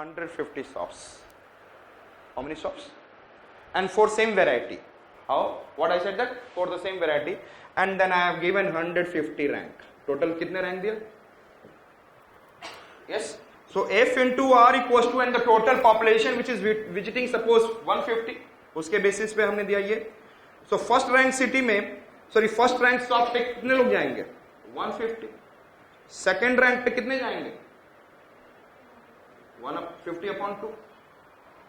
150 shops. How many shops? And for same variety. How? What I said that for the same variety, and then I have given 150 rank. Total कितने rank दिया? Yes. So F into R equals to, and the total population which is visiting suppose 150. उसके basis पे हमने दिया ये. So first rank city में, sorry first rank shop पे कितने लोग जाएंगे? 150. Second rank पे कितने जाएंगे? 150 upon 2.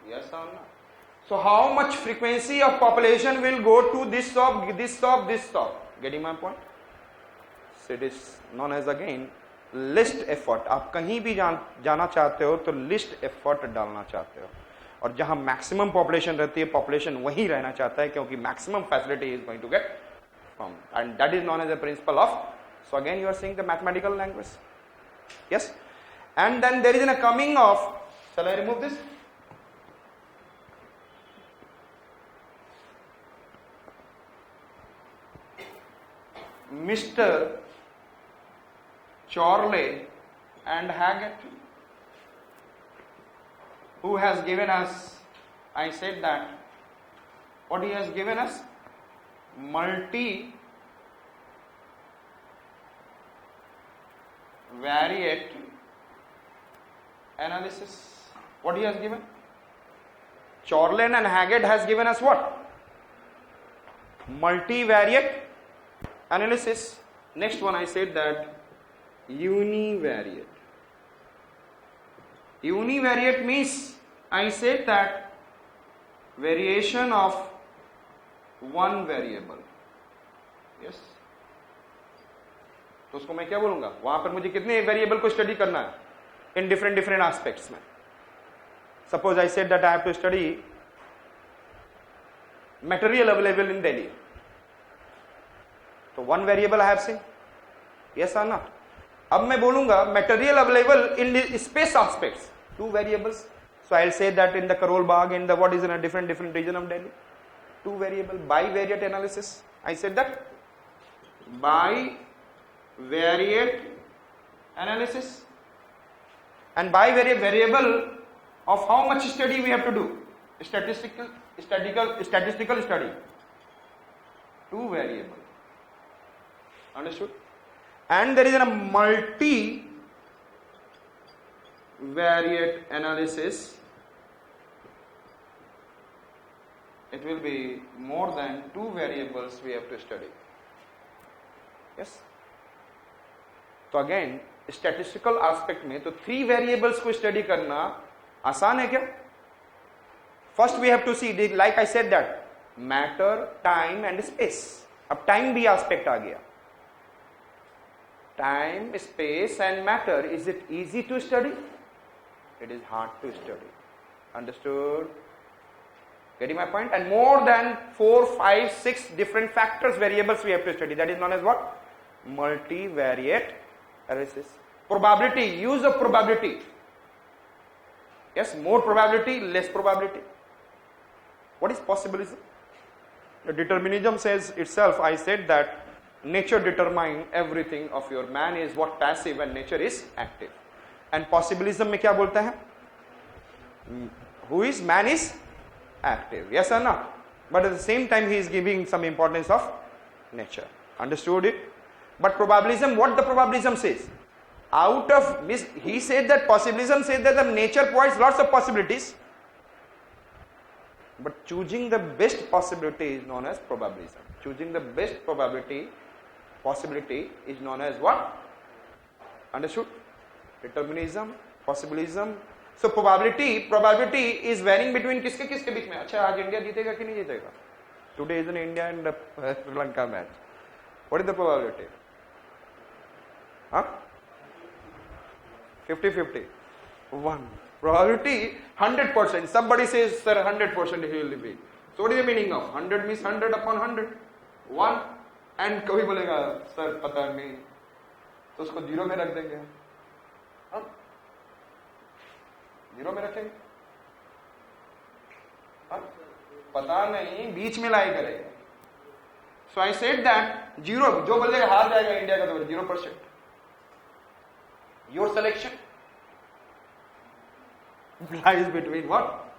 Yes or no? So how much frequency of population will go to this shop, this shop, this shop? Getting my point? So it is known as again list effort. आप कहीं भी जाना चाहते हो तो list effort डालना चाहते हो, और जहां maximum population रहती है, population वहीं रहना चाहता है क्योंकि maximum facility is going to get from, and that is known as a principle of. So again you are seeing the mathematical language. Yes. And then there is a coming of, shall I remove this? Mr. Chorley and Haggett, who has given us, I said that, what he has given us? Multivariate analysis. What he has given? Chorley and Haggett has given us what? Multivariate analysis. Next one I said that univariate. Univariate means I said that variation of one variable. Yes. तो उसको मैं क्या बोलूंगा? वहां पर मुझे कितने variable को स्टडी करना है in different aspects में. Suppose I said that I have to study material available in Delhi. तो one variable I have seen. Yes or not? अब मैं बोलूंगा material available in the space aspects. Two variables. So I'll say that in the Karol Bagh, in the what is in a different region of Delhi. Two variable bivariate analysis. I said that bivariate analysis. And bivariate variable of how much study we have to do? Statistical study. Two variable. Understood? And there is a multivariate analysis. It will be more than two variables we have to study. Yes. So again, statistical aspect में तो three variables को study करना आसान है क्या? First we have to see, like I said that, matter, time and space. अब time भी aspect आ गया. Time, space and matter, is it easy to study? It is hard to study. Understood? Getting my point? And more than 4, 5, 6 different factors, variables we have to study. That is known as what? Multivariate analysis. Probability, use of probability. Yes, more probability, less probability. What is possibilism? The determinism says itself, I said that nature determines everything of your man is what? Passive, and nature is active. And possibilism में क्या बोलता है? Who is? Man is active. Yes or not? But at the same time he is giving some importance of nature. Understood it? But probabilism, what the probabilism says? Out of, he said that possibilism says that the nature provides lots of possibilities, but choosing the best possibility is known as probabilism. Choosing the best possibility is known as what? Understood? Determinism, possibilism. So probability is varying between किसके बीच में? अच्छा, आज India जीतेगा कि नहीं जीतेगा? Today is an India and Sri Lanka match. What is the probability? Huh? 50-50. 1. Probability 100%. Somebody says, sir, 100% he will be. So what is the meaning of 100? Means 100 upon 100. 1. And कभी बोलेगा, sir, पता नहीं, तो उसको 0 में रख देंगे. हाँ? 0 में रखेंगे. हाँ? पता नहीं, बीच में लाई करेगा. So I said that 0, जो बोलेगा हार जाएगा इंडिया का, तो 0%. Your selection. lies between what?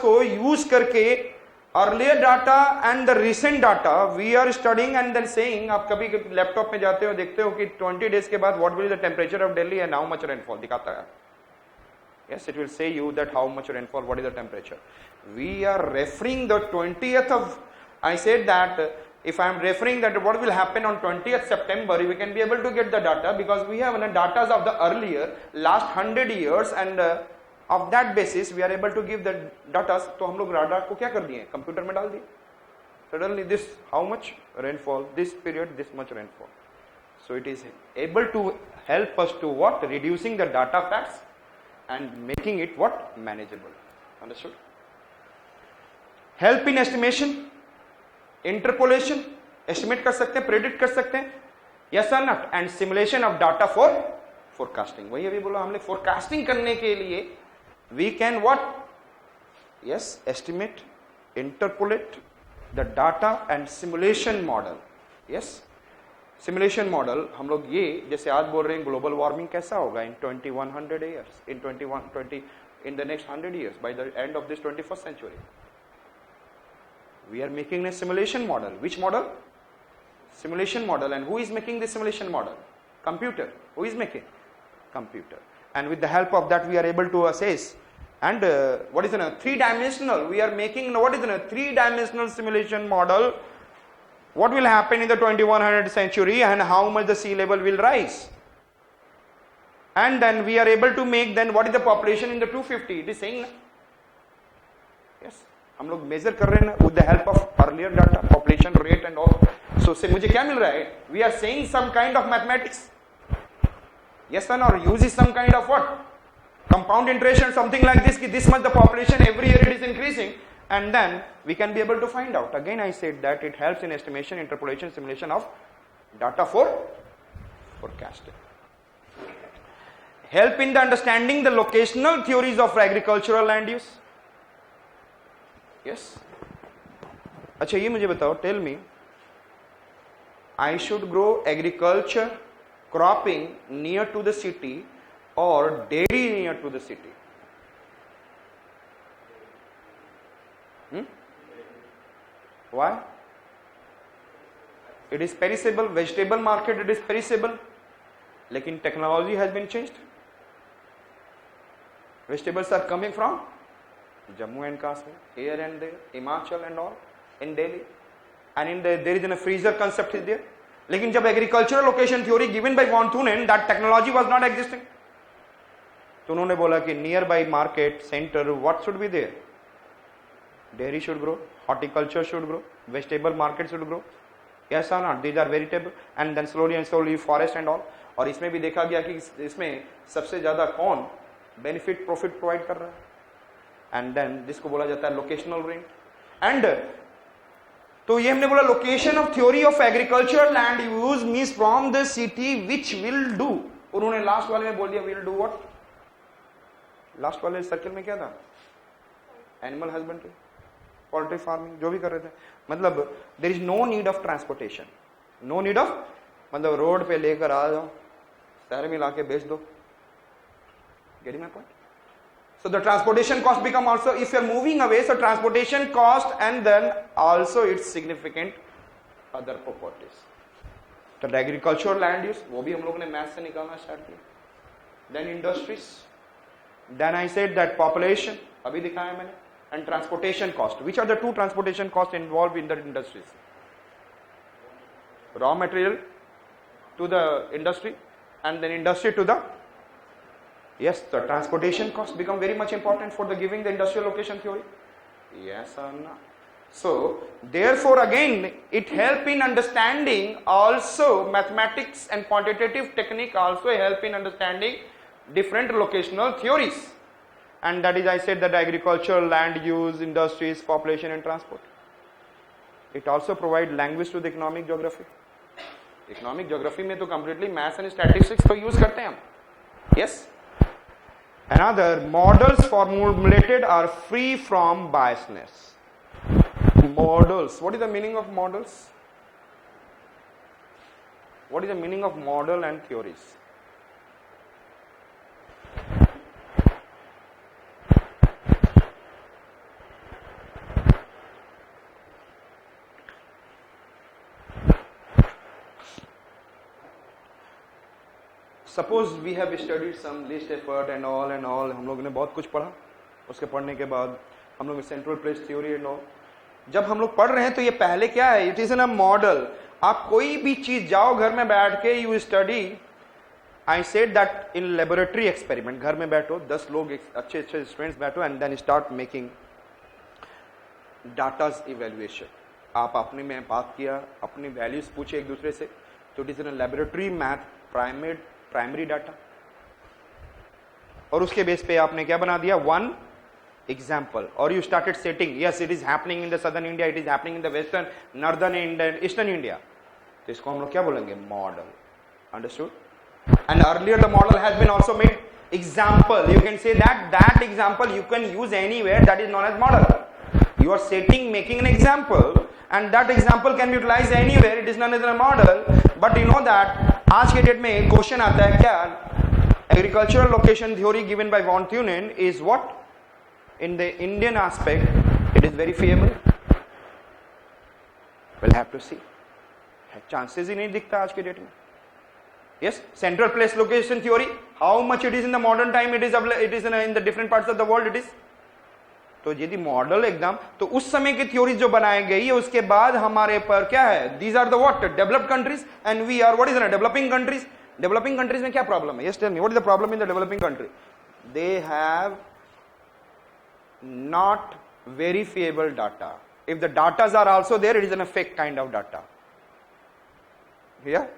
को यूज करके earlier data and the recent data we are studying and then saying, आप कभी लैपटॉप में जाते हो देखते हो कि 20 डेज के बाद what will the temperature of Delhi and how much rainfall दिखाता है. Yes, it will say you that how much rainfall, what is the temperature. We are referring the 20th of, I said that if I am referring that what will happen on 20th September, we can be able to get the data because we have data of the earlier last 100 years and of that basis we are able to give the data. तो हम लोग radar को क्या कर दिए, computer में डाल दिए. Suddenly this how much rainfall, this period this much rainfall. So it is able to help us to what, reducing the data facts and making it what, manageable. Understood? Help in estimation, interpolation, estimate कर सकते हैं, predict कर सकते हैं, yes or not, and simulation of data for forecasting. वही अभी बोला हमने, forecasting करने के लिए we can what, yes, estimate, interpolate the data and simulation model. Yes, simulation model हम लोग ये जैसे आज बोल रहे हैं ग्लोबल वार्मिंग कैसा होगा इन 2100 years, in 20 in the next 100 years, by the end of this 21st century. We are making a simulation model. Which model? Simulation model. And who is making this simulation model? Computer. Who is making? Computer. And with the help of that we are able to assess. And what is a 3-dimensional? We are making what is a 3-dimensional simulation model. What will happen in the 2100th century and how much the sea level will rise. And then we are able to make then what is the population in the 250. It is saying, yes, हम लोग measure कर रहे हैं with the help of earlier data, population rate and all. So से मुझे क्या मिल रहा है? We are saying some kind of mathematics. Yes or no? Use is some kind of what? Compound interest and something like this. कि this much the population every year it is increasing. And then we can be able to find out. Again I said that it helps in estimation, interpolation, simulation of data for forecasting. Help in the understanding the locational theories of agricultural land use. Yes. अच्छा ये मुझे बताओ, tell me, I should grow agriculture, cropping near to the city or dairy near to the city? Why? It is perishable. Vegetable market, it is perishable. लेकिन technology has been changed. Vegetables are coming from Jammu and Kashmir, here and there, Himachal and all, in Delhi. And in there is a freezer concept is there. लेकिन जब agricultural location theory given by von Thunen, that technology was not existing. तो उन्होंने बोला कि nearby market center, what should be there? Dairy should grow, horticulture should grow, vegetable market should grow. Yes or not? These are vegetable, and then slowly forest and all. और इसमें भी देखा गया कि इसमें सबसे ज्यादा कौन बेनिफिट प्रॉफिट प्रोवाइड कर रहा है, एंड देन जिसको बोला जाता है लोकेशनल रेंट. एंड तो ये हमने बोला location of theory of agriculture land use means from the city which will do. उन्होंने लास्ट वाले में बोल दिया विल डू व्हाट. लास्ट वाले सर्कल में क्या था? एनिमल हस्बेंड्री, पोल्ट्री फार्मिंग, जो भी कर रहे थे. मतलब there is no need of transportation, no need of, मतलब रोड पे लेकर आ जाओ, शहर में लाके बेच दो. Getting my point? So the transportation cost become also, if you are moving away, so transportation cost and then also its significant other properties. तो agricultural land use वो भी हम लोग ने मैथ से निकालना स्टार्ट किया. Then industries, then I said that population अभी दिखाया मैंने, and transportation cost. Which are the two transportation costs involved in the industries? Raw material to the industry and then industry to the, yes, the transportation costs become very much important for the giving the industrial location theory. Yes or no? So therefore again it help in understanding also mathematics and quantitative technique also help in understanding different locational theories. And that is I said that agriculture, land use, industries, population and transport. It also provide language to the economic geography. Economic geography में तो completely maths and statistics तो use करते हैं हम. Yes. Another, models formulated are free from biasness. Models. What is the meaning of models? What is the meaning of model and theories? Suppose we have studied some least effort and all हम लोगों ने बहुत कुछ पढ़ा, उसके पढ़ने के बाद हम लोग central place theory and all, जब हम लोग पढ़ रहे हैं तो ये पहले क्या है, it is an a model. आप कोई भी चीज जाओ घर में बैठ के you study, I said that in laboratory experiment, घर में बैठो 10 लोग अच्छे अच्छे स्टूडेंट्स बैठो and then start making datas evaluation. आप अपने में बात किया, अपनी वैल्यूज पूछे एक दूसरे से, तो it is in laboratory math primary data, और उसके बेस पे आपने क्या बना दिया, वन एग्जाम्पल, और you started setting, yes it is happening in the southern India, it is happening in the western, northern India, eastern India, तो इसको हम लोग क्या बोलेंगे, model. Understood? And earlier the model has been also made example, you can say that example you can use anywhere, that is known as model. You are setting, making an example, and that example can be utilized anywhere. It is known as a model. But you know that आज के date में question आता है क्या, agricultural location theory given by von Thunen is what? In the Indian aspect, it is verifiable. We'll have to see. Chances ही नहीं दिखता आज के डेट में. Yes, central place location theory. How much it is in the modern time? It is in the different parts of the world. It is. तो यदि model exam, तो उस समय की थ्योरी जो बनाई गई है उसके बाद हमारे पर क्या है, these are the what, developed countries, and we are what is developing countries. Developing countries में क्या प्रॉब्लम है, yes tell me what is the problem in the developing country, they have not verifiable data, if the datas are also there it is an fake kind of data, here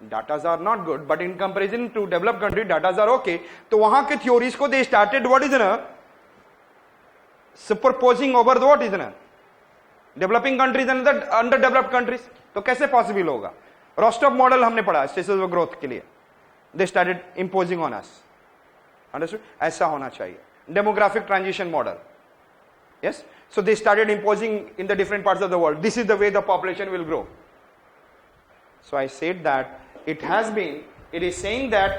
datas are not good, but in comparison to developed country datas are okay. तो वहां के theories को they started what is न superposing over the what is developing countries and the underdeveloped countries। तो कैसे possible होगा, रोस्टॉक model हमने पढ़ा स्टेजेस ऑफ ग्रोथ के लिए, they started imposing on us, understood, ऐसा होना चाहिए। Demographic transition model, yes, so they started imposing in the different parts of the world, this is the way the population will grow. So I said that it has been, it is saying that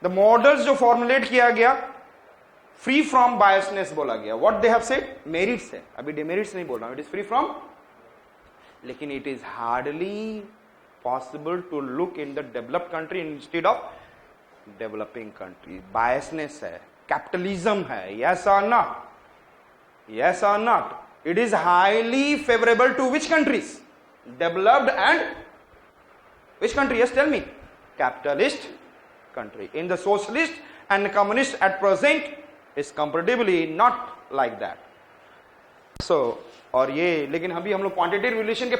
the models जो formulate किया गया free from biasness बोला गया, what they have said, merits है, अभी demerits नहीं बोल रहा हूं, इट इज फ्री फ्रॉम, लेकिन it is hardly possible to look in the developed country instead of developing country. Biasness है, कैपिटलिज्म है, यस और नॉट, यस और not, it is highly favourable to which countries, developed and which country, yes tell me, capitalist country. In the socialist and communist at present is comparatively not like that. So, और ये, लेकिन अभी हम लोग quantitative relation के